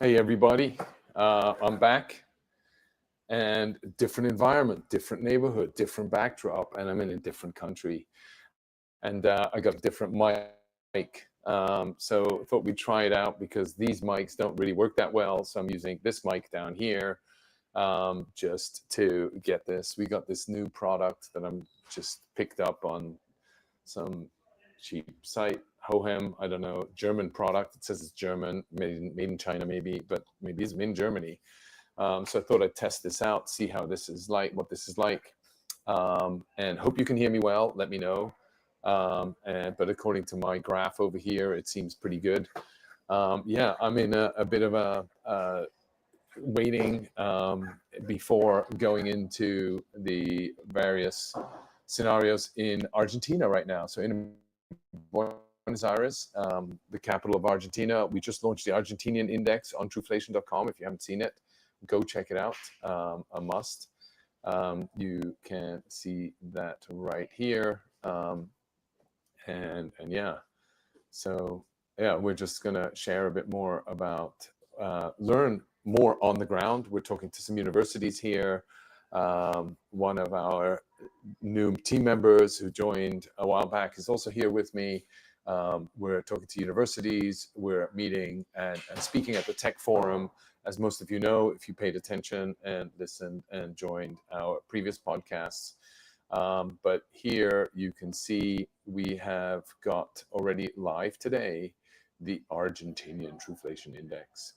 Hey everybody, I'm back, and different environment, different neighborhood, different backdrop, and I'm in a different country, and I got a different mic. So I thought we'd try it out because these mics don't really work that well. So I'm using this mic down here just to get this. We got this new product that I'm just picked up on some cheap site, Hohem, I don't know, German product. It says it's German, made in China maybe, but maybe it's in Germany. So I thought I'd test this out, see how this is like, what this is like, and hope you can hear me well. Let me know. But according to my graph over here, it seems pretty good. Yeah, I'm in a bit of a waiting before going into the various scenarios in Argentina right now. So in Buenos Aires, the capital of Argentina, we just launched the Argentinian index on Truflation.com. If you haven't seen it, go check it out. A must. You can see that right here. And yeah, so yeah, we're just gonna share a bit more about learn more on the ground. We're talking to some universities here. One of our new team members who joined a while back is also here with me. We're talking to universities. We're meeting and speaking at the Tech Forum. As most of you know, if you paid attention and listened and joined our previous podcasts. But here you can see we have got already live today the Argentinian Truflation Index.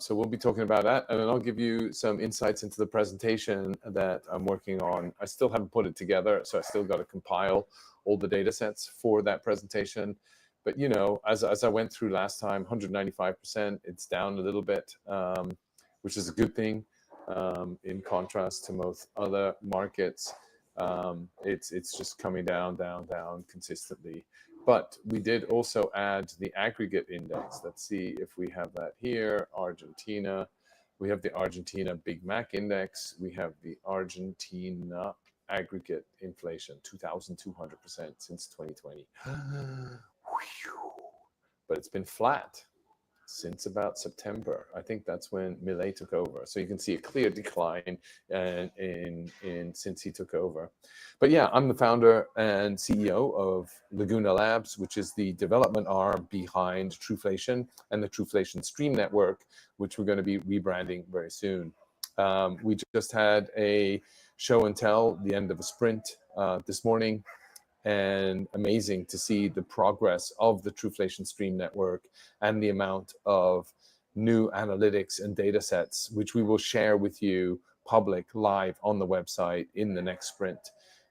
So we'll be talking about that, and then I'll give you some insights into the presentation that I'm working on. I still haven't put it together, so I still got to compile all the data sets for that presentation. But you know, as I went through last time, 195%, it's down a little bit, which is a good thing. In contrast to most other markets, it's just coming down consistently. But we did also add the aggregate index. Let's see if we have that here. Argentina. We have the Argentina Big Mac index. We have the Argentina aggregate inflation, 2,200% since 2020. But it's been flat since about September. I think that's when Milei took over. So you can see a clear decline in since he took over. But yeah, I'm the founder and CEO of Laguna Labs, which is the development arm behind Truflation and the Truflation Stream Network, which we're going to be rebranding very soon. We just had a show and tell, the end of a sprint this morning. And amazing to see the progress of the Truflation Stream Network and the amount of new analytics and data sets, which we will share with you public live on the website in the next sprint.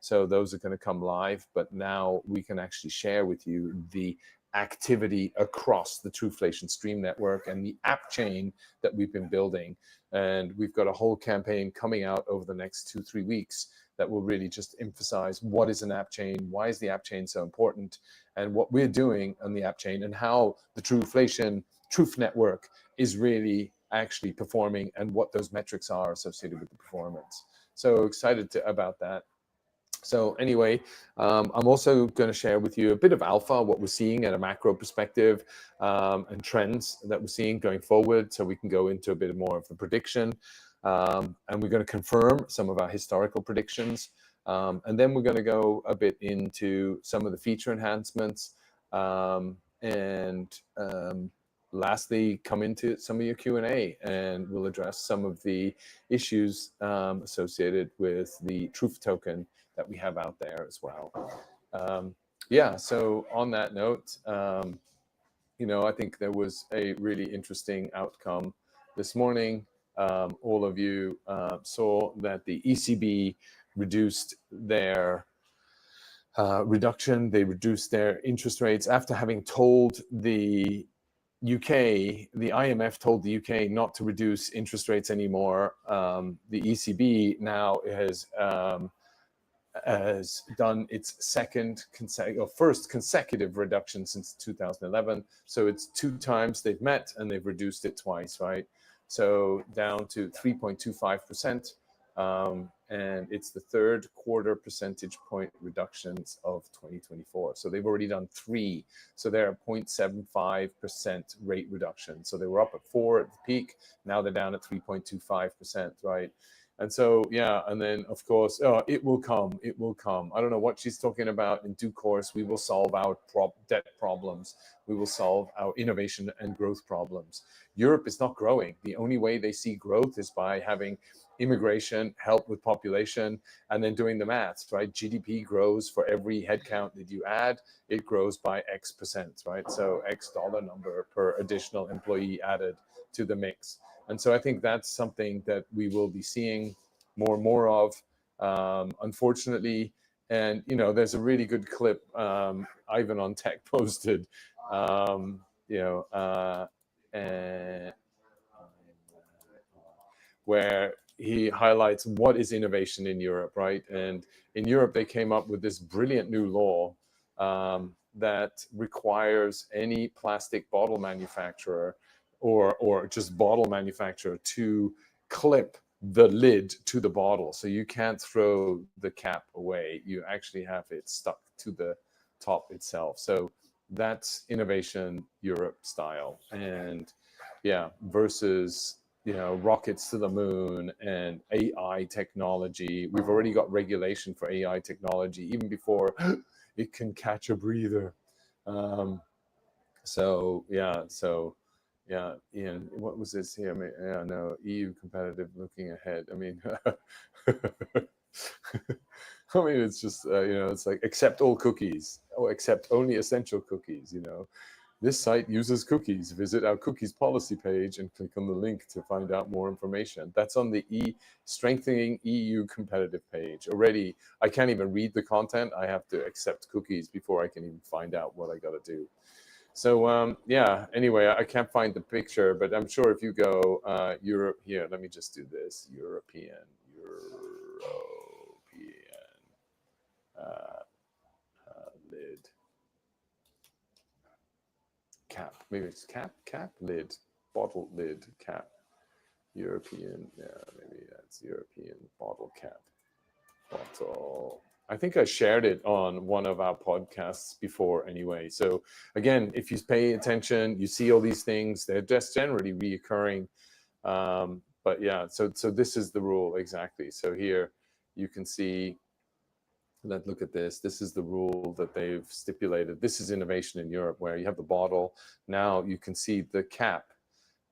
So those are going to come live, but now we can actually share with you the activity across the Truflation Stream Network and the app chain that we've been building. And we've got a whole campaign coming out over the next 2-3 weeks that will really just emphasize what is an app chain, why is the app chain so important, and what we're doing on the app chain, and how the Truflation Truth Network is really actually performing, and what those metrics are associated with the performance. So excited about that. So anyway, I'm also going to share with you a bit of alpha, what we're seeing at a macro perspective, and trends that we're seeing going forward, so we can go into a bit more of the prediction. And we're going to confirm some of our historical predictions. And then we're going to go a bit into some of the feature enhancements. Lastly, come into some of your Q&A, and we'll address some of the issues associated with the Truth token that we have out there as well. Yeah, so on that note, you know, I think there was a really interesting outcome this morning. All of you saw that the ECB reduced their reduction. They reduced their interest rates after having told the UK, the IMF told the UK not to reduce interest rates anymore. The ECB now has done its first consecutive reduction since 2011. So it's 2 times they've met, and they've reduced it twice, right? So down to 3.25%. And it's the third quarter percentage point reductions of 2024. So they've already done 3. So they're at 0.75% rate reduction. So they were up at 4 at the peak. Now they're down at 3.25%, right? And so, yeah, and then of course, it will come. It will come. I don't know what she's talking about. In due course, we will solve our debt problems. We will solve our innovation and growth problems. Europe is not growing. The only way they see growth is by having immigration, help with population, and then doing the maths, right? GDP grows for every headcount that you add. It grows by X percent, right? So X dollar number per additional employee added to the mix. And so I think that's something that we will be seeing more and more of, unfortunately. And, you know, there's a really good clip Ivan on Tech posted, and where he highlights what is innovation in Europe, right? And in Europe, they came up with this brilliant new law that requires any plastic bottle manufacturer or just bottle manufacturer to clip the lid to the bottle. So you can't throw the cap away. You actually have it stuck to the top itself. So that's innovation Europe style. And yeah, versus, you know, rockets to the moon and AI technology. We've already got regulation for AI technology even before it can catch a breather. So Ian, what was this here? I mean, yeah, no, EU competitive looking ahead. I mean, I mean, it's just, it's like accept all cookies, or accept only essential cookies, you know. This site uses cookies. Visit our cookies policy page and click on the link to find out more information. That's on the Strengthening EU Competitive page. Already, I can't even read the content. I have to accept cookies before I can even find out what I got to do. So yeah, anyway, I can't find the picture, but I'm sure if you go Europe here, let me just do this, European lid. Cap, maybe it's cap, lid, bottle lid, cap, European, yeah, maybe that's European bottle cap, bottle. I think I shared it on one of our podcasts before anyway. So again, if you pay attention, you see all these things, they're just generally reoccurring. But yeah, so this is the rule exactly. So here you can see, look at this. This is the rule that they've stipulated. This is innovation in Europe, where you have the bottle. Now you can see the cap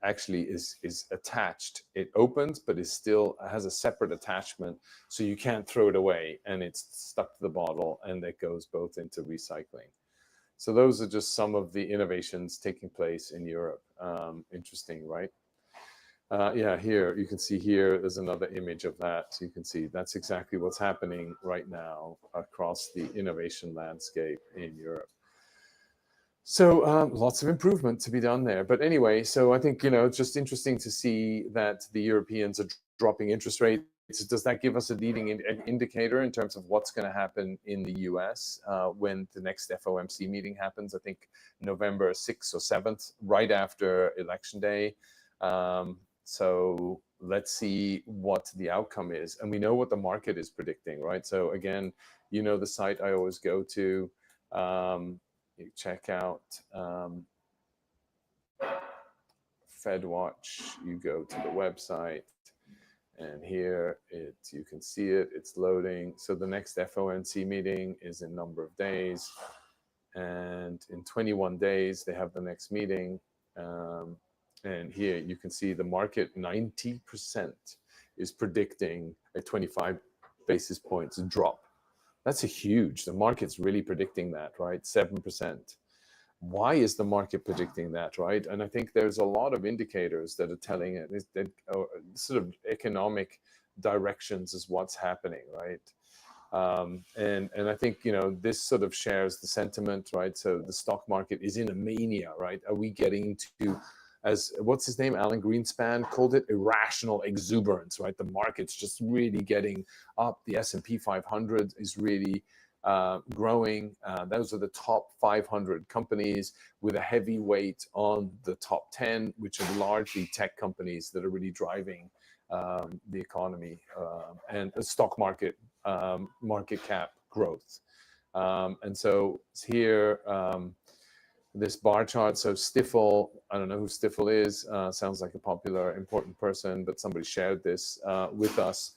actually is attached. It opens, but it still has a separate attachment, so you can't throw it away, and it's stuck to the bottle, and it goes both into recycling. So those are just some of the innovations taking place in Europe. Interesting, right? Yeah, here you can see here there's another image of that. So you can see that's exactly what's happening right now across the innovation landscape in Europe. So lots of improvement to be done there. But anyway, so I think, it's just interesting to see that the Europeans are dropping interest rates. Does that give us a leading indicator in terms of what's going to happen in the US when the next FOMC meeting happens? I think November 6th or 7th, right after Election Day. So let's see what the outcome is. And we know what the market is predicting, right? So again, the site I always go to, you check out FedWatch, you go to the website, and here you can see it, it's loading. So the next FOMC meeting is in a number of days. And in 21 days, they have the next meeting. And here you can see the market, 90% is predicting a 25 basis points drop. That's the market's really predicting that, right? 7%. Why is the market predicting that, right? And I think there's a lot of indicators that are telling it that sort of economic directions is what's happening, right? And I think, this sort of shares the sentiment, right? So the stock market is in a mania, right? Are we getting to, as what's his name, Alan Greenspan called it, irrational exuberance, right? The market's just really getting up. The S&P 500 is really growing. Those are the top 500 companies with a heavy weight on the top 10, which are largely tech companies that are really driving the economy and the stock market market cap growth. And so here, this bar chart. So Stifel, I don't know who Stifel is. Sounds like a popular, important person, but somebody shared this with us.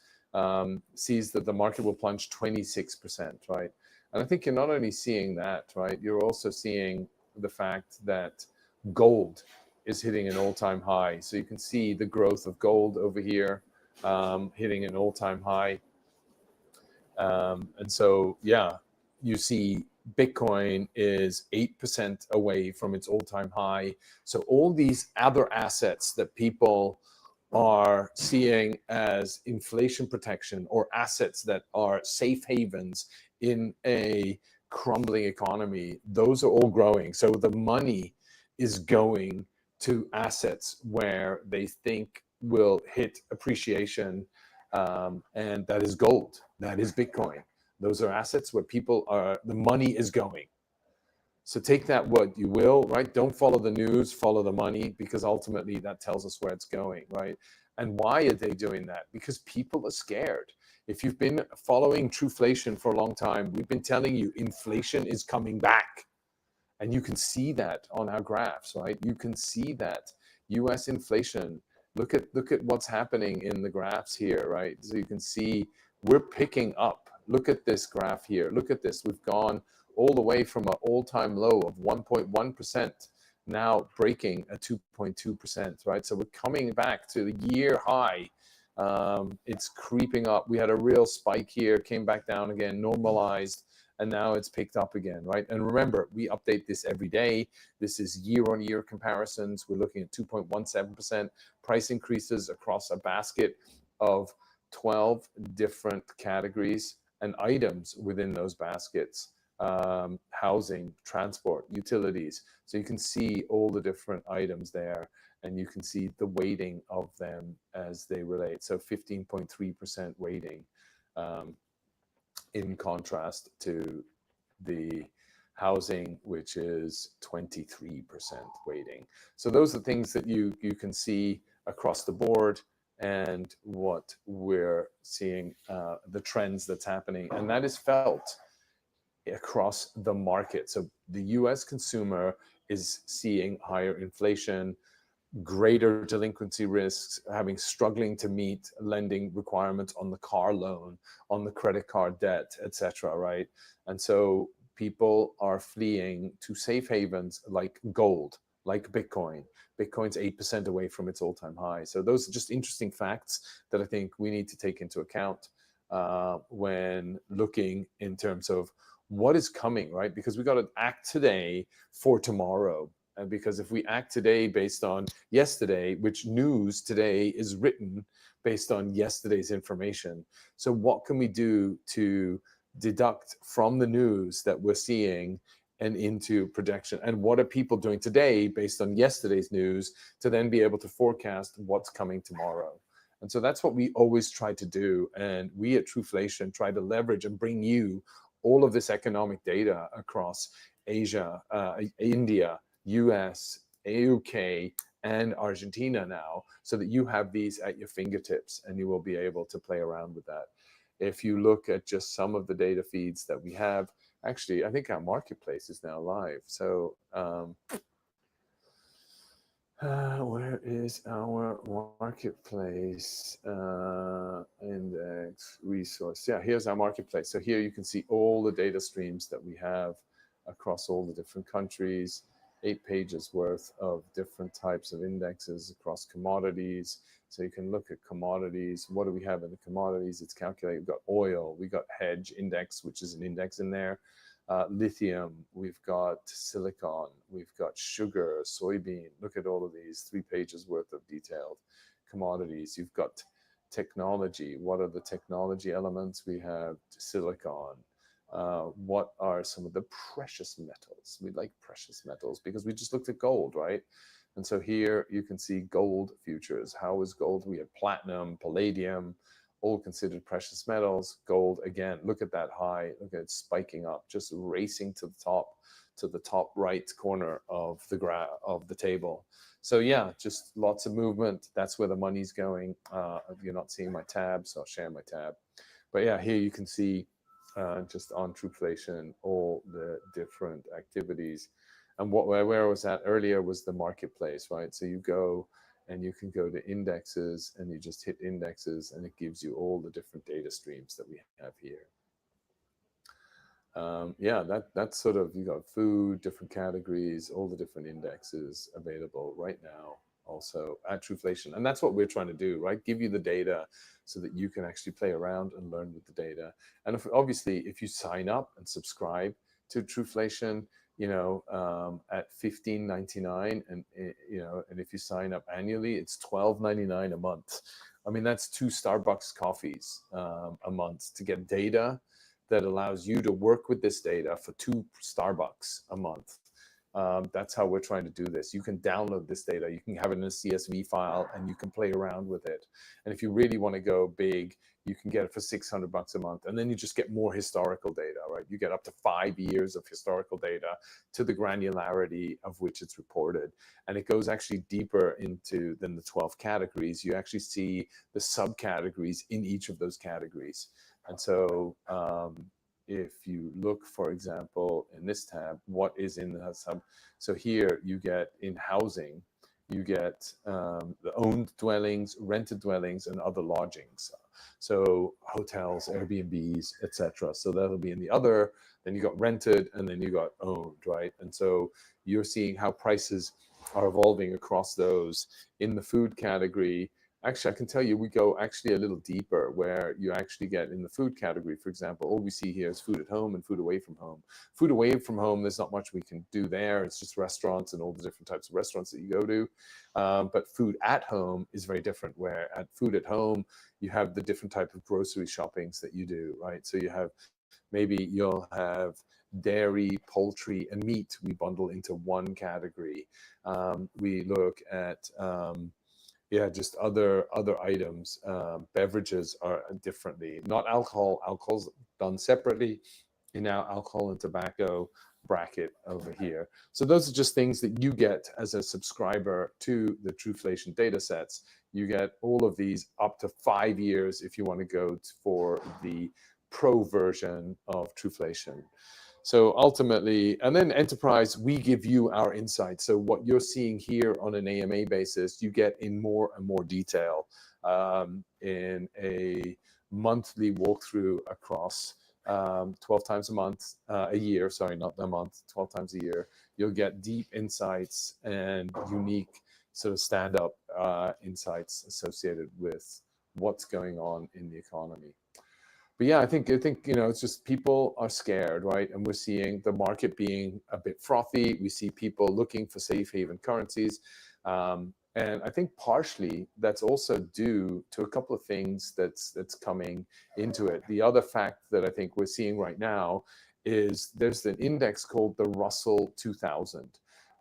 Sees that the market will plunge 26%, right? And I think you're not only seeing that, right? You're also seeing the fact that gold is hitting an all-time high. So you can see the growth of gold over here, hitting an all-time high. And so, yeah, you see Bitcoin is 8% away from its all-time high. So all these other assets that people are seeing as inflation protection or assets that are safe havens in a crumbling economy, those are all growing. So the money is going to assets where they think will hit appreciation, and that is gold, that is Bitcoin. Those are assets where people are, the money is going. So take that what you will, right? Don't follow the news, follow the money, because ultimately that tells us where it's going, right? And why are they doing that? Because people are scared. If you've been following Truflation for a long time, we've been telling you inflation is coming back. And you can see that on our graphs, right? You can see that US inflation. Look at what's happening in the graphs here, right? So you can see we're picking up. Look at this graph here. Look at this. We've gone all the way from an all-time low of 1.1%, now breaking a 2.2%, right? So we're coming back to the year high. It's creeping up. We had a real spike here, came back down again, normalized, and now it's picked up again, right? And remember, we update this every day. This is year-on-year comparisons. We're looking at 2.17% price increases across a basket of 12 different categories and items within those baskets. Housing, transport, utilities. So you can see all the different items there, and you can see the weighting of them as they relate. So 15.3% weighting, in contrast to the housing, which is 23% weighting. So those are things that you can see across the board, and what we're seeing, the trends that's happening, and that is felt across the market. So the US consumer is seeing higher inflation, greater delinquency risks, struggling to meet lending requirements on the car loan, on the credit card debt, etc., right? And so people are fleeing to safe havens like gold, like Bitcoin. Bitcoin's 8% away from its all-time high. So those are just interesting facts that I think we need to take into account when looking in terms of what is coming, right? Because we got to act today for tomorrow. And because if we act today based on yesterday, which news today is written based on yesterday's information. So what can we do to deduct from the news that we're seeing and into projection? And what are people doing today based on yesterday's news to then be able to forecast what's coming tomorrow? And so that's what we always try to do. And we at Truflation try to leverage and bring you all of this economic data across Asia, India, US, UK, and Argentina now, so that you have these at your fingertips and you will be able to play around with that. If you look at just some of the data feeds that we have, actually, I think our marketplace is now live. So where is our marketplace index resource? Yeah, here's our marketplace. So here you can see all the data streams that we have across all the different countries, 8 pages worth of different types of indexes across commodities. So you can look at commodities. What do we have in the commodities? It's calculated. We've got oil, we got hedge index, which is an index in there. Lithium, we've got silicon, we've got sugar, soybean. Look at all of these, 3 pages worth of detailed commodities. You've got technology. What are the technology elements? We have silicon. What are some of the precious metals? We like precious metals because we just looked at gold, right? And so here you can see gold futures. How is gold? We have platinum, palladium, all considered precious metals. Gold, again, look at that high, look at it spiking up, just racing to the top right corner of the table. So yeah, just lots of movement. That's where the money's going. You're not seeing my tab, so I'll share my tab. But yeah, here you can see just on Truflation all the different activities. And where I was at earlier was the marketplace, right? So you go and you can go to indexes and you just hit indexes and it gives you all the different data streams that we have here. Yeah, that's sort of, you got food, different categories, all the different indexes available right now also at Truflation. And that's what we're trying to do, right? Give you the data so that you can actually play around and learn with the data. And obviously, if you sign up and subscribe to Truflation, at $15.99, and and if you sign up annually, it's $12.99 a month. I mean, that's 2 Starbucks coffees a month to get data that allows you to work with this data for 2 Starbucks a month. That's how we're trying to do this. You can download this data, you can have it in a CSV file, and you can play around with it. And if you really want to go big, you can get it for $600 a month. And then you just get more historical data, right? You get up to 5 years of historical data to the granularity of which it's reported. And it goes actually deeper into than the 12 categories. You actually see the subcategories in each of those categories. And so if you look, for example, in this tab, what is in the sub? So here you get in housing, you get the owned dwellings, rented dwellings, and other lodgings. So hotels, Airbnbs, etc. So that'll be in the other. Then you got rented, and then you got owned, right? And so you're seeing how prices are evolving across those. In the food category, actually, I can tell you, we go actually a little deeper where you actually get in the food category, for example, all we see here is food at home and food away from home. Food away from home, there's not much we can do there. It's just restaurants and all the different types of restaurants that you go to. But food at home is very different, where at food at home, you have the different type of grocery shoppings that you do, right? So you have, maybe you'll have dairy, poultry, and meat we bundle into one category. We look at just other items. Beverages are differently. Not alcohol. Alcohol's done separately. And now alcohol and tobacco bracket over here. So those are just things that you get as a subscriber to the Truflation data sets. You get all of these up to 5 years if you want to go for the pro version of Truflation. So ultimately, and then enterprise, we give you our insights. So what you're seeing here on an AMA basis, you get in more and more detail in a monthly walkthrough across 12 times a month, a year, sorry, not a month, 12 times a year. You'll get deep insights and unique sort of stand-up insights associated with what's going on in the economy. But yeah, I think it's just people are scared, right? And we're seeing the market being a bit frothy. We see people looking for safe haven currencies. And I think partially that's also due to a couple of things that's coming into it. The other fact that I think we're seeing right now is there's an index called the Russell 2000,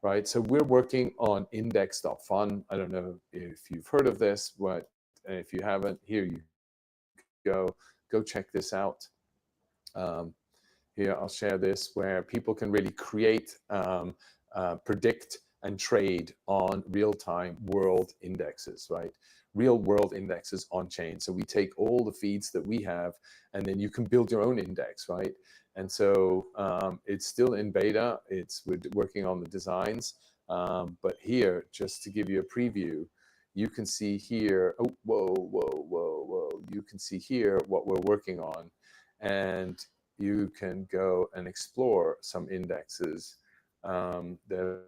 right? So we're working on index.fun. I don't know if you've heard of this, but if you haven't, here you go check this out. Here, I'll share this where people can really create, predict, and trade on real-time world indexes, right? Real world indexes on chain. So we take all the feeds that we have, and then you can build your own index, right? And so it's still in beta. We're working on the designs. But here, just to give you a preview, you can see here, oh, whoa. You can see here what we're working on. And you can go and explore some indexes. They're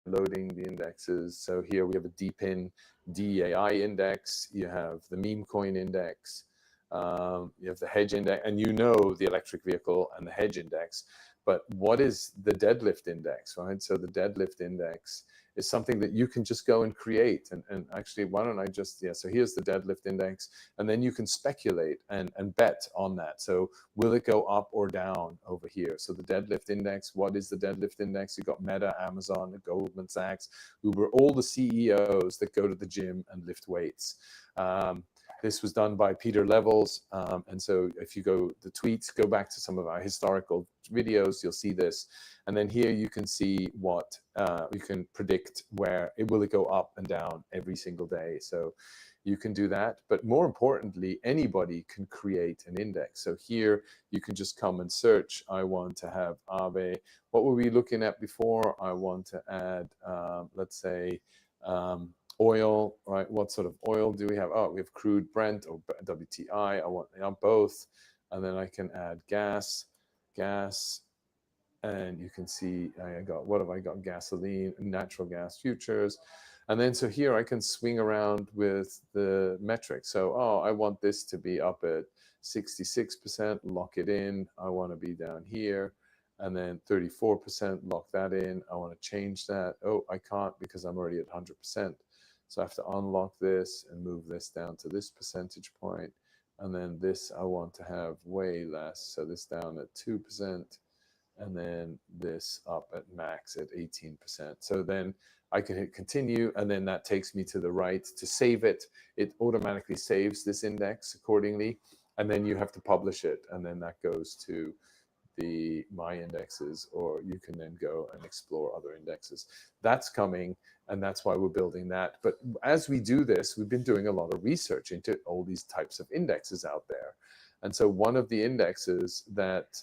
loading the indexes. So here we have a DPIN DAI index. You have the meme coin index. You have the hedge index, and the electric vehicle and the hedge index. But what is the deadlift index, right? So the deadlift index is something that you can just go and create. And actually, why don't I just, so here's the deadlift index, and then you can speculate and bet on that. So will it go up or down over here? So the deadlift index, what is the deadlift index? You've got Meta, Amazon, Goldman Sachs, Uber, all the CEOs that go to the gym and lift weights. This was done by Peter Levels. And so if you go the tweets, go back to some of our historical videos, you'll see this. And then here you can see what you can predict where it will go up and down every single day. So you can do that. But more importantly, anybody can create an index. So here you can just come and search. I want to have Aave. What were we looking at before? I want to add, let's say, oil, right? What sort of oil do we have? Oh, we have crude Brent or WTI. I want both. And then I can add gas, and you can see I got, what have I got? Gasoline, natural gas futures. And then so here I can swing around with the metrics. So, oh, I want this to be up at 66%, lock it in. I want to be down here. And then 34%, lock that in. I want to change that. Oh, I can't because I'm already at 100%. So I have to unlock this and move this down to this percentage point. And then this I want to have way less. So this down at 2%. And then this up at max at 18%. So then I can hit continue, and then that takes me to the right to save it. It automatically saves this index accordingly, and then you have to publish it, and then that goes to the my indexes, or you can then go and explore other indexes. That's coming, and that's why we're building that. But as we do this, we've been doing a lot of research into all these types of indexes out there. And so one of the indexes that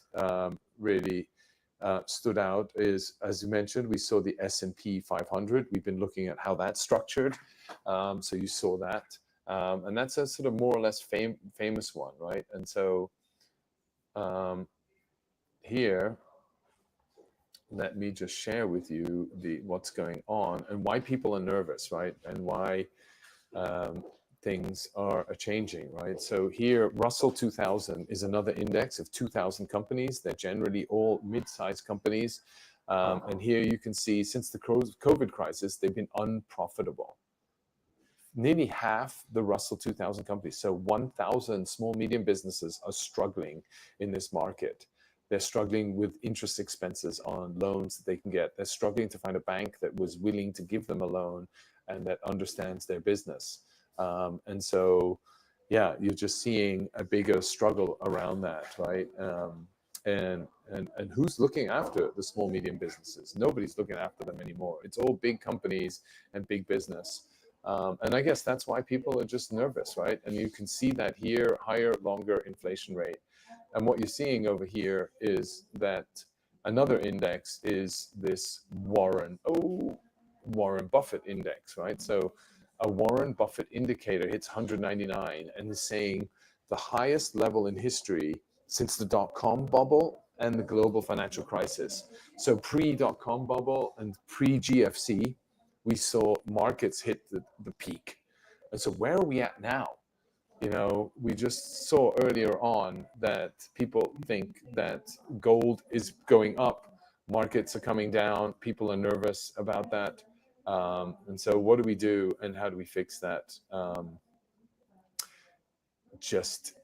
really stood out is, as you mentioned, we saw the S&P 500. We've been looking at how that's structured. So you saw that. And that's a sort of more or less famous one, right? And so here, let me just share with you what's going on and why people are nervous, right? And why things are changing, right? So here, Russell 2000 is another index of 2,000 companies. They're generally all mid-sized companies. And here you can see since the COVID crisis, they've been unprofitable. Nearly half the Russell 2000 companies, so 1,000 small, medium businesses are struggling in this market. They're struggling with interest expenses on loans that they can get. They're struggling to find a bank that was willing to give them a loan and that understands their business. And so, yeah, you're just seeing a bigger struggle around that, right? And who's looking after the small, medium businesses? Nobody's looking after them anymore. It's all big companies and big business. And I guess that's why people are just nervous, right? And you can see that here, higher, longer inflation rate. And what you're seeing over here is that another index is this Warren Buffett index, right? So a Warren Buffett indicator hits 199 and is saying the highest level in history since the dot-com bubble and the global financial crisis. So pre-dot-com bubble and pre-GFC, we saw markets hit the peak. And so where are we at now? You know, we just saw earlier on that people think that gold is going up, markets are coming down, people are nervous about that. And so what do we do and how do we fix that? Just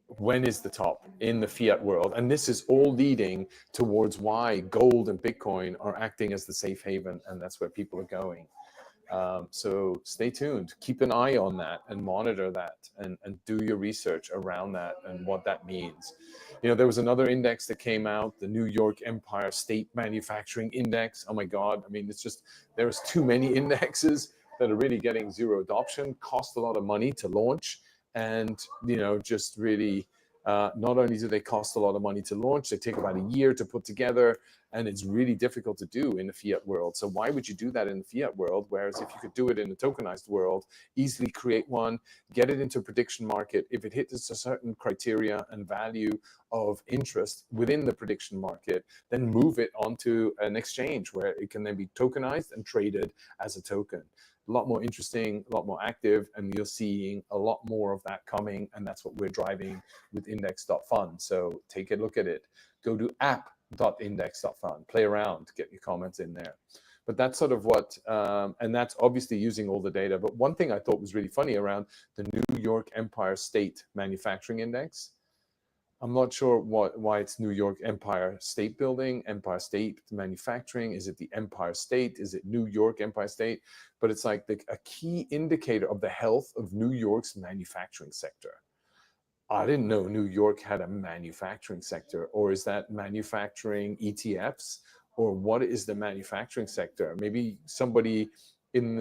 when is the top in the fiat world? And this is all leading towards why gold and Bitcoin are acting as the safe haven, and that's where people are going. So stay tuned, keep an eye on that and monitor that and do your research around that and what that means. You know, there was another index that came out, the New York Empire State Manufacturing Index. Oh my God. I mean, it's just, there's too many indexes that are really getting zero adoption, cost a lot of money to launch. And, you know, just really, not only do they cost a lot of money to launch, they take about a year to put together, and it's really difficult to do in the fiat world. So why would you do that in the fiat world? Whereas if you could do it in the tokenized world, easily create one, get it into a prediction market. If it hits a certain criteria and value of interest within the prediction market, then move it onto an exchange where it can then be tokenized and traded as a token. A lot more interesting, a lot more active, and you're seeing a lot more of that coming, and that's what we're driving with index.fund. So take a look at it. Go to app.index.fund, play around, get your comments in there. But that's sort of what, and that's obviously using all the data. But one thing I thought was really funny around the New York Empire State Manufacturing Index, I'm not sure why it's New York Empire State Building, Empire State Manufacturing. Is it the Empire State? Is it New York Empire State? But it's like a key indicator of the health of New York's manufacturing sector. I didn't know New York had a manufacturing sector, or is that manufacturing ETFs, or what is the manufacturing sector? Maybe somebody in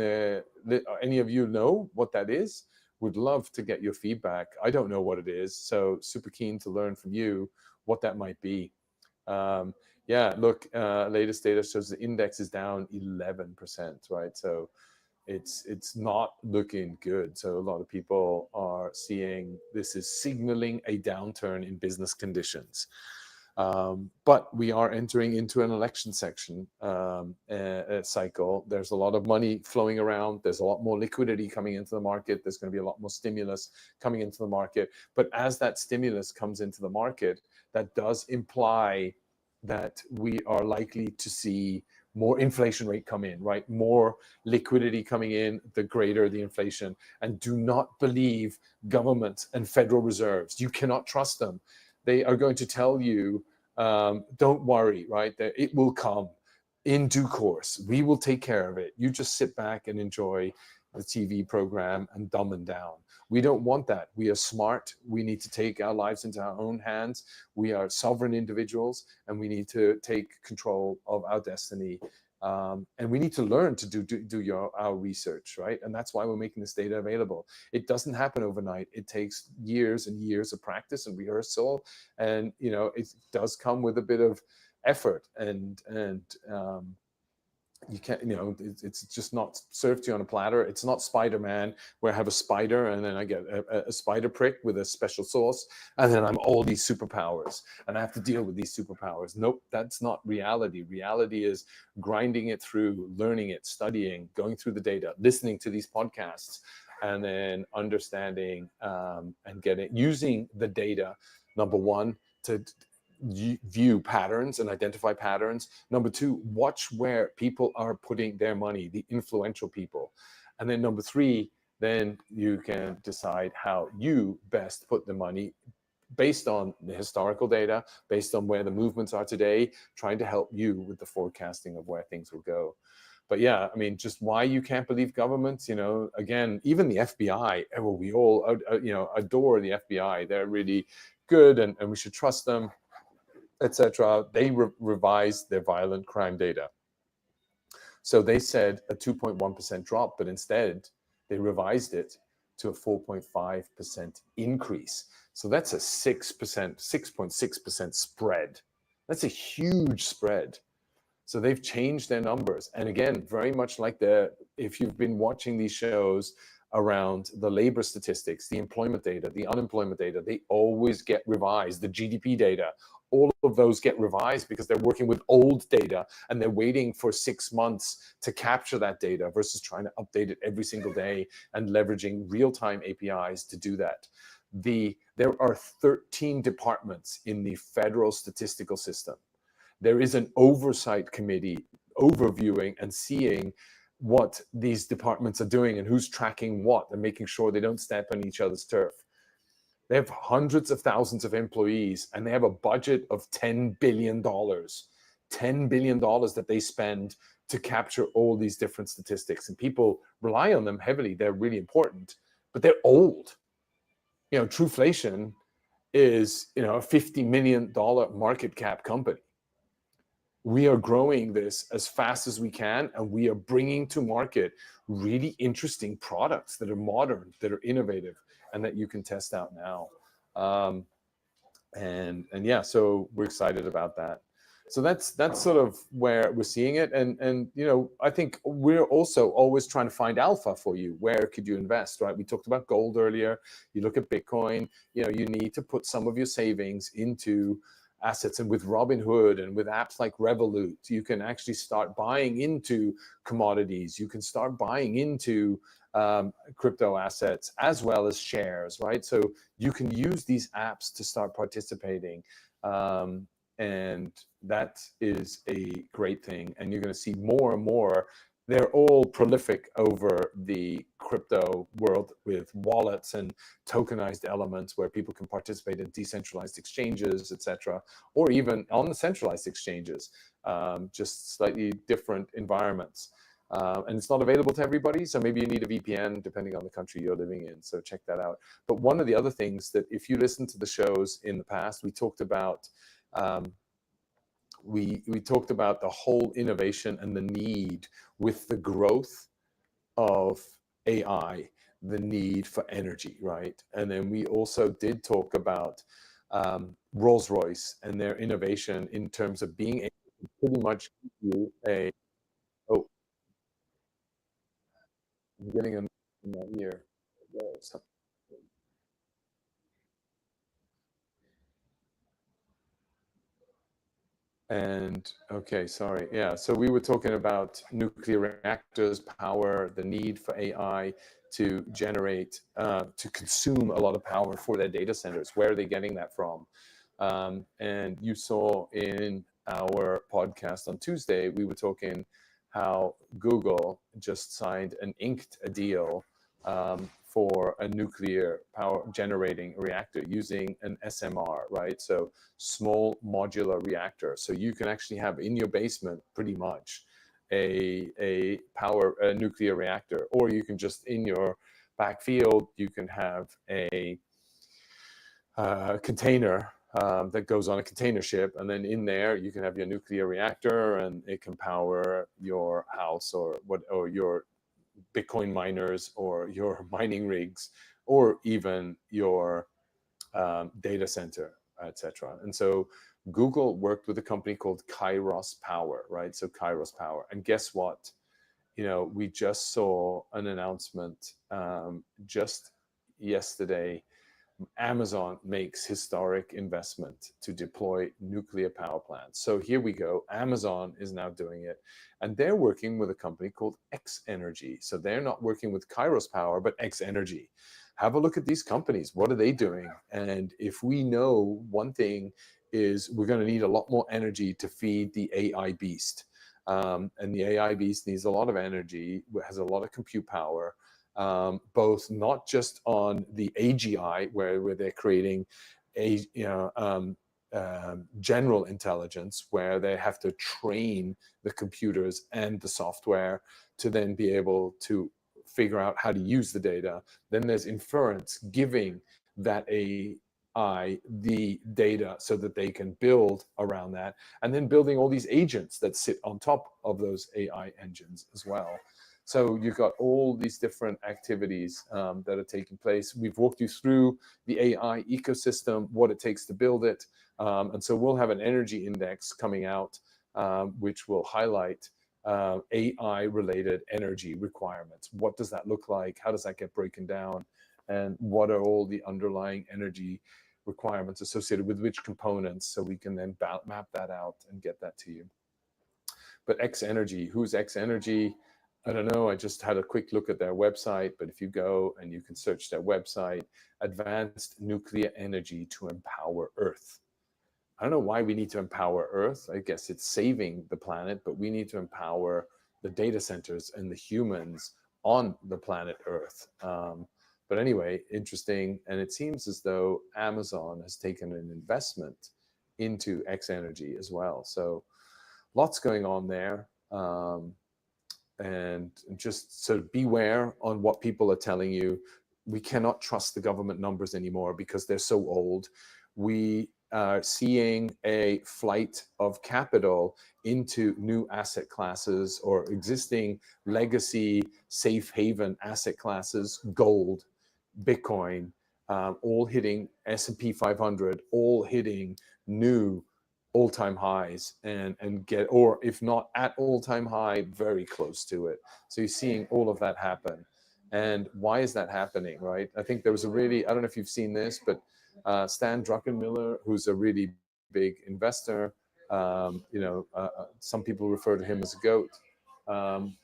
any of you know what that is? Would love to get your feedback. I don't know what it is, so super keen to learn from you what that might be. Yeah, look, latest data shows the index is down 11%, right? So it's not looking good. So a lot of people are seeing this is signaling a downturn in business conditions. But we are entering into an election cycle. There's a lot of money flowing around. There's a lot more liquidity coming into the market. There's going to be a lot more stimulus coming into the market. But as that stimulus comes into the market, that does imply that we are likely to see more inflation rate come in, right? More liquidity coming in, the greater the inflation. And do not believe government and Federal Reserves. You cannot trust them. They are going to tell you, don't worry, right? That it will come in due course. We will take care of it. You just sit back and enjoy the TV program and dumb and down. We don't want that. We are smart. We need to take our lives into our own hands. We are sovereign individuals, and we need to take control of our destiny. And we need to learn to do our research, right? And that's why we're making this data available. It doesn't happen overnight. It takes years and years of practice and rehearsal, and it does come with a bit of effort, and you can't, it's just not served to you on a platter. It's not Spider-Man, where I have a spider and then I get a spider prick with a special sauce, and then I'm all these superpowers and I have to deal with these superpowers. Nope, that's not reality. Reality is grinding it through, learning it, studying, going through the data, listening to these podcasts, and then understanding and using the data, number one, to view patterns and identify patterns. Number two, watch where people are putting their money, the influential people. And then number three, then you can decide how you best put the money based on the historical data, based on where the movements are today, trying to help you with the forecasting of where things will go. But yeah, I mean, just why you can't believe governments, again, even the FBI, well, we all, adore the FBI. They're really good, and we should trust them, etc. They revised their violent crime data. So they said a 2.1% drop, but instead they revised it to a 4.5% increase. So that's a 6.6% spread. That's a huge spread. So they've changed their numbers. And again, very much like if you've been watching these shows around the labor statistics, the employment data, the unemployment data, they always get revised. The GDP data, all of those get revised because they're working with old data and they're waiting for 6 months to capture that data versus trying to update it every single day and leveraging real-time APIs to do that. There are 13 departments in the federal statistical system. There is an oversight committee overviewing and seeing what these departments are doing and who's tracking what and making sure they don't step on each other's turf. They have hundreds of thousands of employees and they have a budget of $10 billion. $10 billion that they spend to capture all these different statistics. And people rely on them heavily. They're really important, but they're old. Truflation is, a $50 million market cap company. We are growing this as fast as we can, and we are bringing to market really interesting products that are modern, that are innovative, and that you can test out now. And yeah, so we're excited about that. So that's sort of where we're seeing it. And I think we're also always trying to find alpha for you. Where could you invest, right? We talked about gold earlier. You look at Bitcoin, you need to put some of your savings into assets. And with Robinhood and with apps like Revolut, you can actually start buying into commodities. You can start buying into crypto assets as well as shares, right? So you can use these apps to start participating. And that is a great thing. And you're going to see more and more they're all prolific over the crypto world with wallets and tokenized elements where people can participate in decentralized exchanges, etc., or even on the centralized exchanges, just slightly different environments. And it's not available to everybody, so maybe you need a VPN depending on the country you're living in. So check that out. But one of the other things that, if you listen to the shows in the past, we talked about we talked about the whole innovation and the need with the growth of AI, the need for energy, right? And then we also did talk about Rolls-Royce and their innovation in terms of being able to pretty much give you a, oh, I'm getting in my ear. And okay, sorry. Yeah, so we were talking about nuclear reactors, power, the need for AI to generate, to consume a lot of power for their data centers. Where are they getting that from? And you saw in our podcast on Tuesday, we were talking how Google just signed and inked a deal for a nuclear power generating reactor using an SMR, right? So small modular reactor. So you can actually have in your basement pretty much a nuclear reactor, or you can just in your backfield, you can have a container that goes on a container ship, and then in there you can have your nuclear reactor, and it can power your house or your Bitcoin miners or your mining rigs or even your data center, etc. And so Google worked with a company called Kairos Power, right? So Kairos Power, and guess what? We just saw an announcement just yesterday. Amazon makes historic investment to deploy nuclear power plants. So here we go. Amazon is now doing it. And they're working with a company called X Energy. So they're not working with Kairos Power, but X Energy. Have a look at these companies. What are they doing? And if we know one thing is we're going to need a lot more energy to feed the AI beast. And the AI beast needs a lot of energy, has a lot of compute power, both not just on the AGI, where they're creating a general intelligence, where they have to train the computers and the software to then be able to figure out how to use the data. Then there's inference, giving that AI the data so that they can build around that, and then building all these agents that sit on top of those AI engines as well. So you've got all these different activities that are taking place. We've walked you through the AI ecosystem, what it takes to build it. And so we'll have an energy index coming out, which will highlight AI-related energy requirements. What does that look like? How does that get broken down? And what are all the underlying energy requirements associated with which components, so we can then map that out and get that to you. But X Energy, who's X Energy? I don't know. I just had a quick look at their website, but if you go and you can search their website, Advanced Nuclear Energy to Empower Earth. I don't know why we need to empower Earth. I guess it's saving the planet, but we need to empower the data centers and the humans on the planet Earth. But anyway, interesting. And it seems as though Amazon has taken an investment into X Energy as well. So lots going on there. And just sort of beware on what people are telling you. We cannot trust the government numbers anymore because they're so old. We are seeing a flight of capital into new asset classes or existing legacy safe haven asset classes, gold, Bitcoin, all hitting S&P 500, all hitting new all-time highs and get, or if not at all-time high, very close to it. So you're seeing all of that happen. And why is that happening, right? I think there was a really, I don't know if you've seen this, but Stan Druckenmiller, who's a really big investor, some people refer to him as a goat,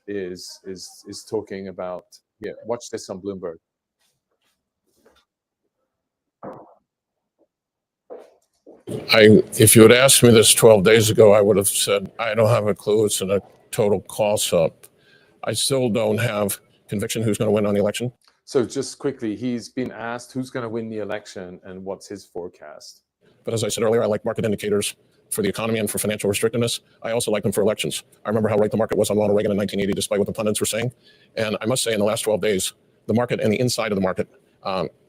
is talking about, yeah, watch this on Bloomberg. If you had asked me this 12 days ago, I would have said, I don't have a clue. It's a total toss up. I still don't have conviction who's going to win on the election. So just quickly, he's been asked who's going to win the election and what's his forecast. But as I said earlier, I like market indicators for the economy and for financial restrictiveness. I also like them for elections. I remember how right the market was on Ronald Reagan in 1980, despite what the pundits were saying. And I must say, in the last 12 days, the market and the inside of the market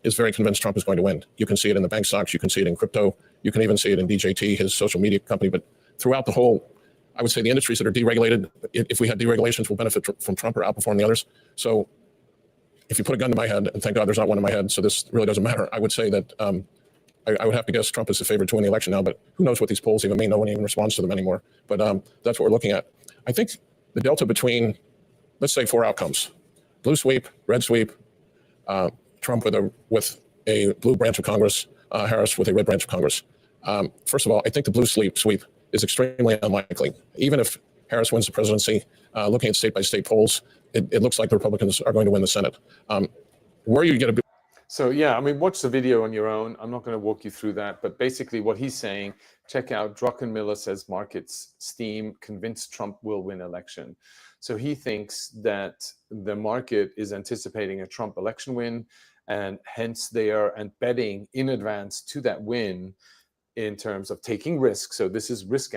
is very convinced Trump is going to win. You can see it in the bank stocks. You can see it in crypto. You can even see it in DJT, his social media company. But throughout the whole, I would say the industries that are deregulated, if we had deregulations, will benefit from Trump or outperform the others. So if you put a gun to my head, and thank God there's not one in my head, so this really doesn't matter, I would say that I would have to guess Trump is the favorite to win the election now, but who knows what these polls even mean? No one even responds to them anymore. But that's what we're looking at. I think the delta between, let's say, 4 outcomes: blue sweep, red sweep, Trump with a blue branch of Congress, Harris with a red branch of Congress. First of all, I think the blue sweep is extremely unlikely. Even if Harris wins the presidency, looking at state-by-state polls, it looks like the Republicans are going to win the Senate. Where you get a So yeah, I mean, watch the video on your own. I'm not going to walk you through that, but basically what he's saying, check out Druckenmiller says markets steam, convinced Trump will win election. So he thinks that the market is anticipating a Trump election win, and hence they are betting in advance to that win in terms of taking risk. So this is risk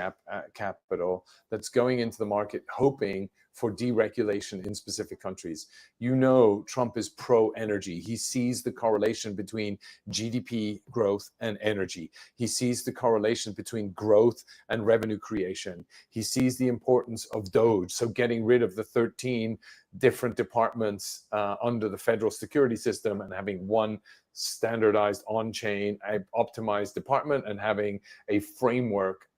capital that's going into the market, hoping for deregulation in specific countries. You know, Trump is pro-energy. He sees the correlation between GDP growth and energy. He sees the correlation between growth and revenue creation. He sees the importance of DOGE, so getting rid of the 13 different departments under the federal security system and having one standardized on-chain optimized department, and having a framework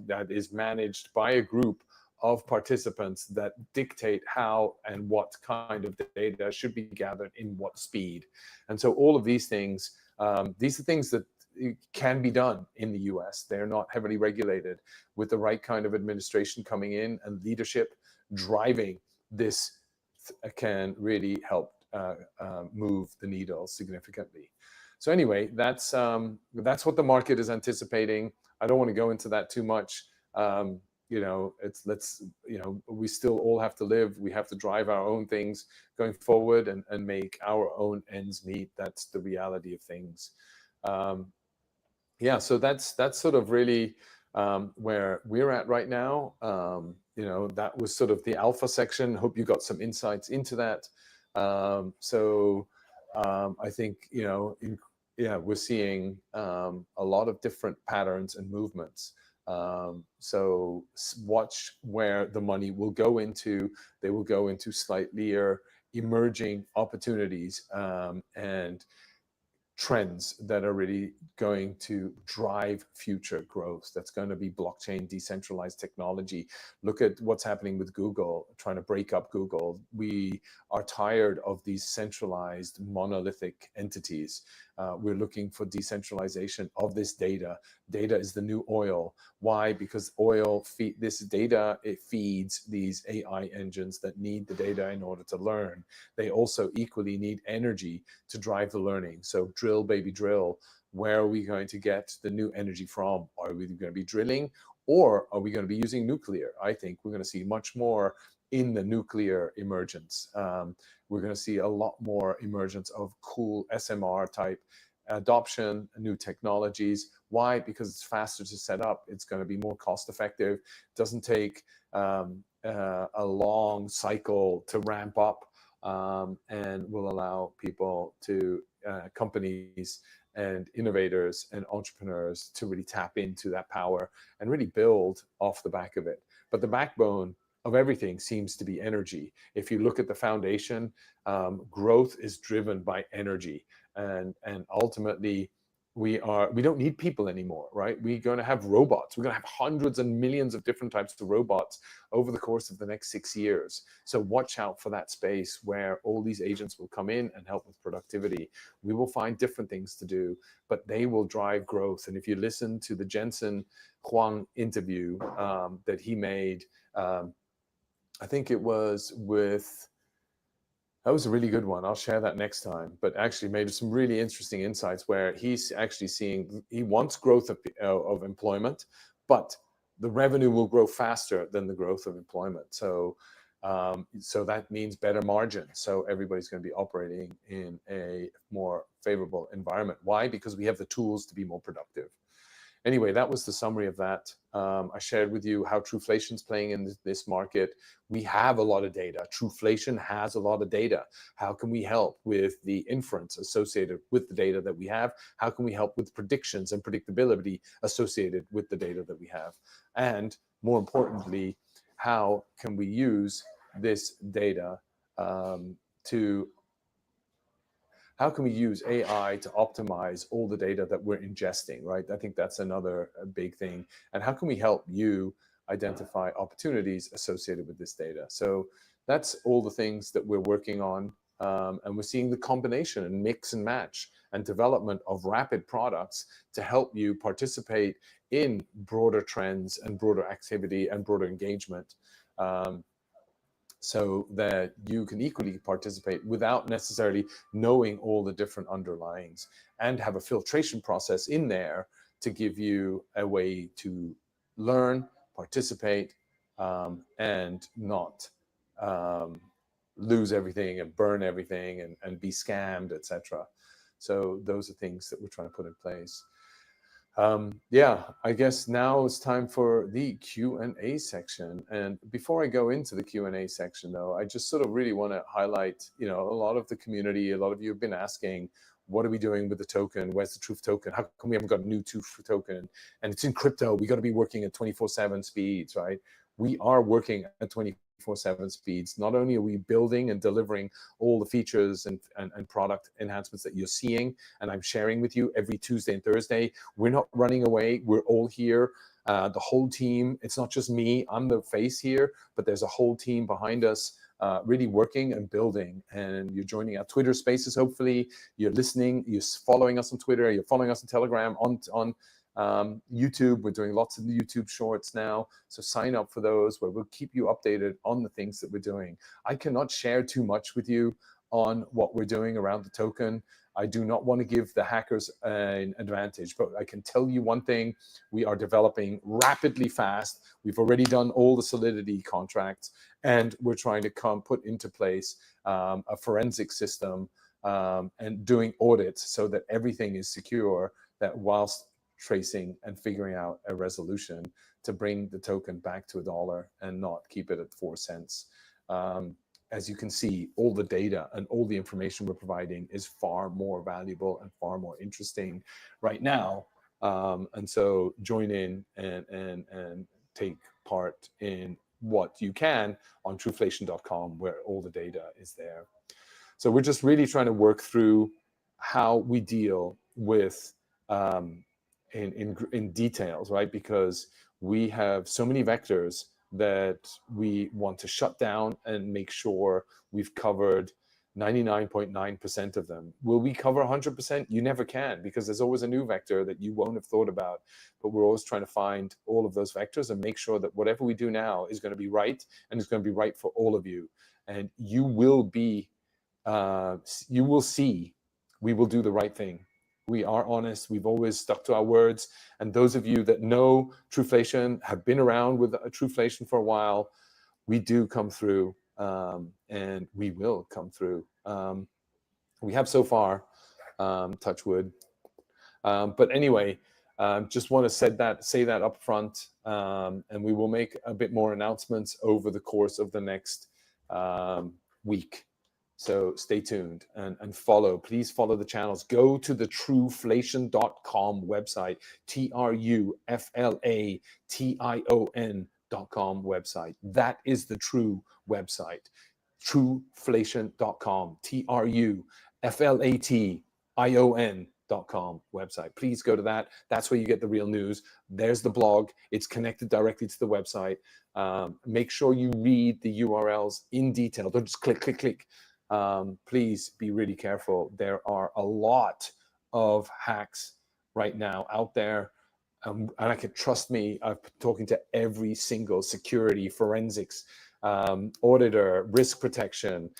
that is managed by a group of participants that dictate how and what kind of data should be gathered in what speed. And so all of these things are things that can be done in the US. They're not heavily regulated. With the right kind of administration coming in and leadership driving this, can really help move the needle significantly. So anyway, that's what the market is anticipating. I don't want to go into that too much. You know, we still all have to live. We have to drive our own things going forward and make our own ends meet. That's the reality of things. Yeah, so that's sort of really where we're at right now. You know, that was sort of the alpha section. Hope you got some insights into that. I think, you know, we're seeing a lot of different patterns and movements. So watch where the money will go into. They will go into slightly emerging opportunities and trends that are really going to drive future growth. That's going to be blockchain, decentralized technology. Look at what's happening with Google, trying to break up Google. We are tired of these centralized monolithic entities. We're looking for decentralization of this data. Data is the new oil. Why? Because this data, it feeds these AI engines that need the data in order to learn. They also equally need energy to drive the learning. So drill, baby, drill. Where are we going to get the new energy from? Are we going to be drilling, or are we going to be using nuclear? I think we're going to see much more in the nuclear emergence. We're going to see a lot more emergence of cool SMR type adoption, new technologies. Why? Because it's faster to set up. It's going to be more cost effective. It doesn't take a long cycle to ramp up, and will allow people to, companies and innovators and entrepreneurs to really tap into that power and really build off the back of it. But the backbone of everything seems to be energy. If you look at the foundation, growth is driven by energy, and ultimately we don't need people anymore, right? We're going to have robots. We're going to have hundreds and millions of different types of robots over the course of the next 6 years. So watch out for that space where all these agents will come in and help with productivity. We will find different things to do, but they will drive growth. And if you listen to the Jensen Huang interview that he made, I think it was that was a really good one. I'll share that next time, but actually made some really interesting insights where he's actually seeing, he wants growth of employment, but the revenue will grow faster than the growth of employment. So So that means better margins. So everybody's going to be operating in a more favorable environment. Why? Because we have the tools to be more productive. Anyway, that was the summary of that. I shared with you how Truflation's playing in this market. We have a lot of data. Truflation has a lot of data. How can we help with the inference associated with the data that we have? How can we help with predictions and predictability associated with the data that we have? And more importantly, how can we use this data how can we use AI to optimize all the data that we're ingesting, right? I think that's another big thing. And how can we help you identify opportunities associated with this data? So that's all the things that we're working on. And we're seeing the combination and mix and match and development of rapid products to help you participate in broader trends and broader activity and broader engagement. So that you can equally participate without necessarily knowing all the different underlyings, and have a filtration process in there to give you a way to learn, participate, and not lose everything and burn everything and be scammed, etc. So those are things that we're trying to put in place. Yeah, I guess now it's time for the Q&A section. And before I go into the Q&A section, though, I just sort of really want to highlight, a lot of the community, a lot of you have been asking, what are we doing with the token? Where's the Truth token? How come we haven't got a new Truth token? And it's in crypto. We got to be working at 24/7 speeds, right? We are working at 24/7 speeds. Not only are we building and delivering all the features and product enhancements that you're seeing, and I'm sharing with you every Tuesday and Thursday, we're not running away. We're all here. The whole team, it's not just me, I'm the face here, but there's a whole team behind us really working and building. And you're joining our Twitter spaces, hopefully. You're listening, you're following us on Twitter, you're following us on Telegram, on YouTube. We're doing lots of YouTube shorts now, so sign up for those, where we'll keep you updated on the things that we're doing. I cannot share too much with you on what we're doing around the token. I do not want to give the hackers an advantage, but I can tell you one thing: we are developing rapidly fast. We've already done all the Solidity contracts, and we're trying to put into place a forensic system and doing audits so that everything is secure, that whilst tracing and figuring out a resolution to bring the token back to $1 and not keep it at 4 cents. As you can see, all the data and all the information we're providing is far more valuable and far more interesting right now. And so join in and take part in what you can on Truflation.com, where all the data is there. So we're just really trying to work through how we deal with in details, right? Because we have so many vectors that we want to shut down and make sure we've covered 99.9% of them. Will we cover 100%? You never can, because there's always a new vector that you won't have thought about. But we're always trying to find all of those vectors and make sure that whatever we do now is going to be right, and it's going to be right for all of you. And you will see, we will do the right thing. We are honest. We've always stuck to our words. And those of you that know Truflation, have been around with Truflation for a while, we do come through, and we will come through. We have so far, touch wood. But anyway, just want to say that up front, and we will make a bit more announcements over the course of the next week. So stay tuned and follow. Please follow the channels. Go to the Truflation.com website, Truflation.com website. That is the true website, Truflation.com, Truflation.com website. Please go to that. That's where you get the real news. There's the blog. It's connected directly to the website. Make sure you read the URLs in detail. Don't just click, click, click. Please be really careful. There are a lot of hacks right now out there. And I can, trust me, I've been talking to every single security, forensics, auditor, risk protection,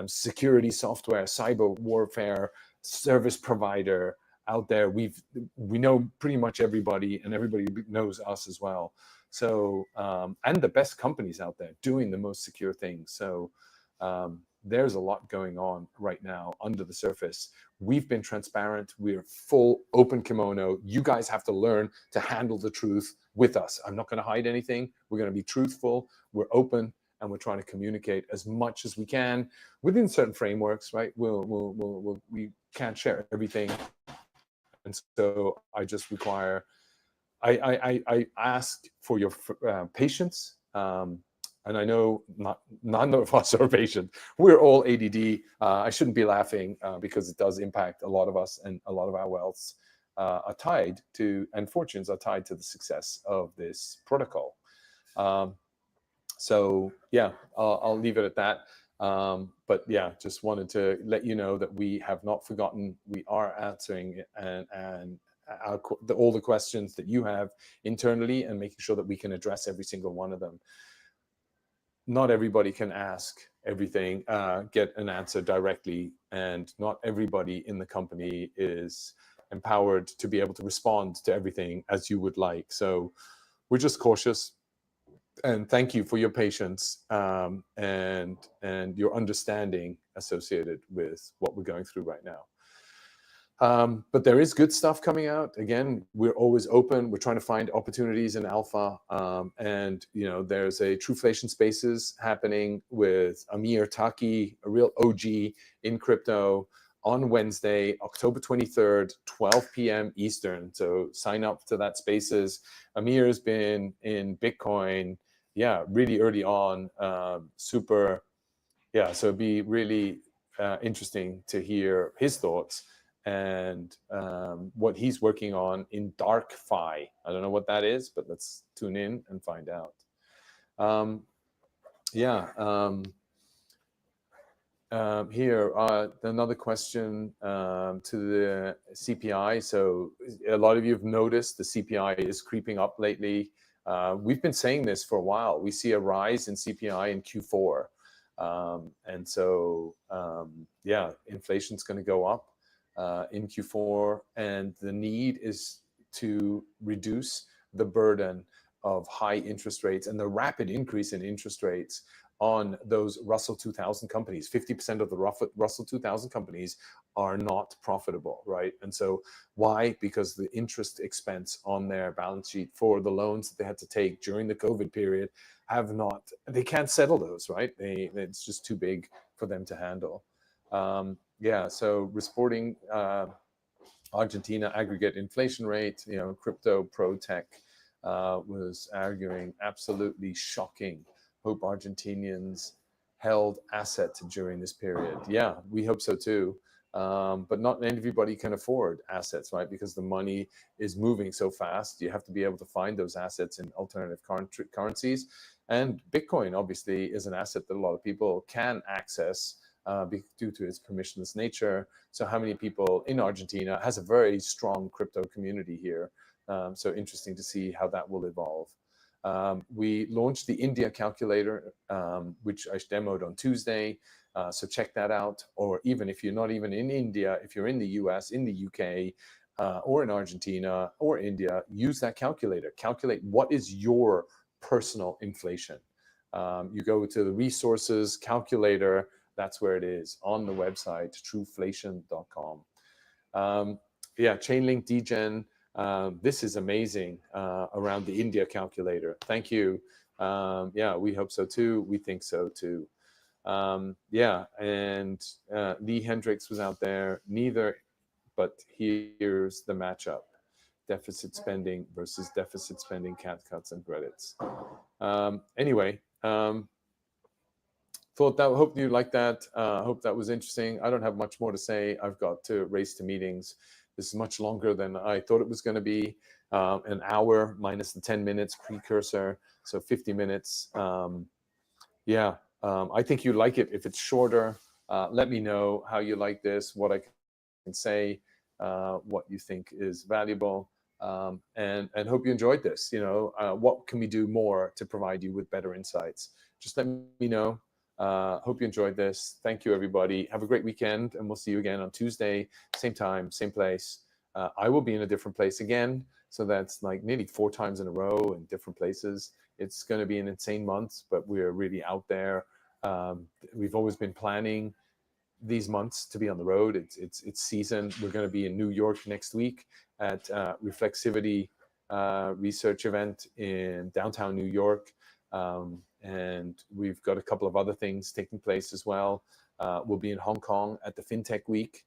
security software, cyber warfare, service provider out there. We know pretty much everybody, and everybody knows us as well. So, and the best companies out there doing the most secure things. So there's a lot going on right now under the surface. We've been transparent. We're full open kimono. You guys have to learn to handle the truth with us. I'm not going to hide anything. We're going to be truthful. We're open, and we're trying to communicate as much as we can within certain frameworks, right? We can't share everything. And so I just require, I ask for your patience. And I know none of us are patient. We're all ADD. I shouldn't be laughing because it does impact a lot of us, and a lot of our wealths are tied to, and fortunes are tied to the success of this protocol. So yeah, I'll leave it at that. But yeah, just wanted to let you know that we have not forgotten. We are answering all the questions that you have internally, and making sure that we can address every single one of them. Not everybody can ask everything, get an answer directly, and not everybody in the company is empowered to be able to respond to everything as you would like. So we're just cautious. And thank you for your patience and your understanding associated with what we're going through right now. But there is good stuff coming out. Again, we're always open. We're trying to find opportunities in alpha. And there's a Truflation Spaces happening with Amir Taki, a real OG in crypto, on Wednesday, October 23rd, 12 p.m. Eastern. So sign up to that Spaces. Amir's been in Bitcoin, really early on, super. Yeah, so it'd be really interesting to hear his thoughts and what he's working on in dark fi. I don't know what that is, but let's tune in and find out. Here, another question to the CPI. So a lot of you have noticed the CPI is creeping up lately. We've been saying this for a while. We see a rise in CPI in Q4. And so, inflation's going to go up in Q4. And the need is to reduce the burden of high interest rates and the rapid increase in interest rates on those Russell 2000 companies. 50% of the Russell 2000 companies are not profitable, right? And so why? Because the interest expense on their balance sheet for the loans that they had to take during the COVID period they can't settle those, right? It's just too big for them to handle. So reporting Argentina aggregate inflation rate, Crypto Pro Tech was arguing absolutely shocking. Hope Argentinians held assets during this period. Yeah, we hope so too. But not everybody can afford assets, right? Because the money is moving so fast. You have to be able to find those assets in alternative currencies. And Bitcoin, obviously, is an asset that a lot of people can access due to its permissionless nature. So how many people in Argentina has a very strong crypto community here? So interesting to see how that will evolve. We launched the India calculator, which I demoed on Tuesday. So check that out. Or even if you're not even in India, if you're in the US, in the UK, or in Argentina or India, use that calculator. Calculate what is your personal inflation. You go to the resources calculator. That's where it is on the website, truflation.com. Chainlink degen. This is amazing around the India calculator. Thank you. We hope so too. We think so too. And Lee Hendricks was out there. Neither, but here's the matchup. Deficit spending versus deficit spending, cat cuts and credits. Hope you liked that. Hope that was interesting. I don't have much more to say. I've got to race to meetings. This is much longer than I thought it was going to be. An hour minus the 10 minutes precursor, so 50 minutes. I think you like it if it's shorter. Let me know how you like this, what I can say, what you think is valuable, and hope you enjoyed this. What can we do more to provide you with better insights? Just let me know. Hope you enjoyed this. Thank you, everybody. Have a great weekend, and we'll see you again on Tuesday, same time, same place. I will be in a different place again, So that's like nearly 4 times in a row in different places. It's going to be an insane month, but we're really out there. We've always been planning these months to be on the road. It's season. We're going to be in New York next week at Reflexivity research event in downtown New York. And we've got a couple of other things taking place as well. We'll be in Hong Kong at the FinTech Week,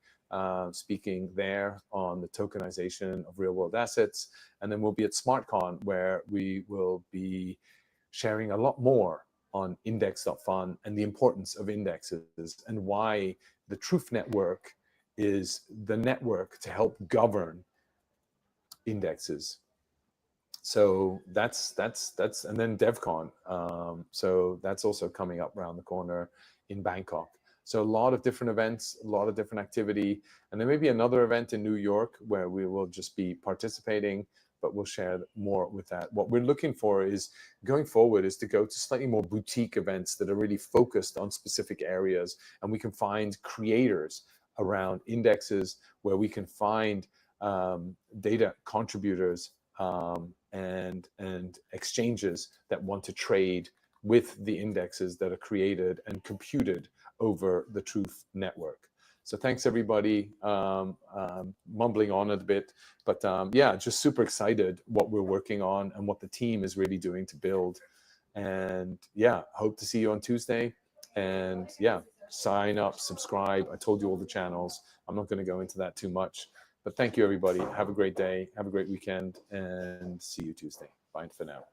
speaking there on the tokenization of real world assets. And then we'll be at SmartCon, where we will be sharing a lot more on index.fun and the importance of indexes and why the Truth Network is the network to help govern indexes. So that's and then DevCon. So that's also coming up around the corner in Bangkok. So a lot of different events, a lot of different activity, and there may be another event in New York where we will just be participating, but we'll share more with that. What we're looking for is going forward is to go to slightly more boutique events that are really focused on specific areas, and we can find creators around indexes where we can find data contributors and exchanges that want to trade with the indexes that are created and computed over the Truth Network. So thanks everybody, mumbling on a bit, but yeah, just super excited what we're working on and what the team is really doing to build. And yeah, hope to see you on Tuesday. And yeah, sign up, subscribe. I told you all the channels. I'm not going to go into that too much. But thank you, everybody. Have a great day. Have a great weekend. And see you Tuesday. Bye for now.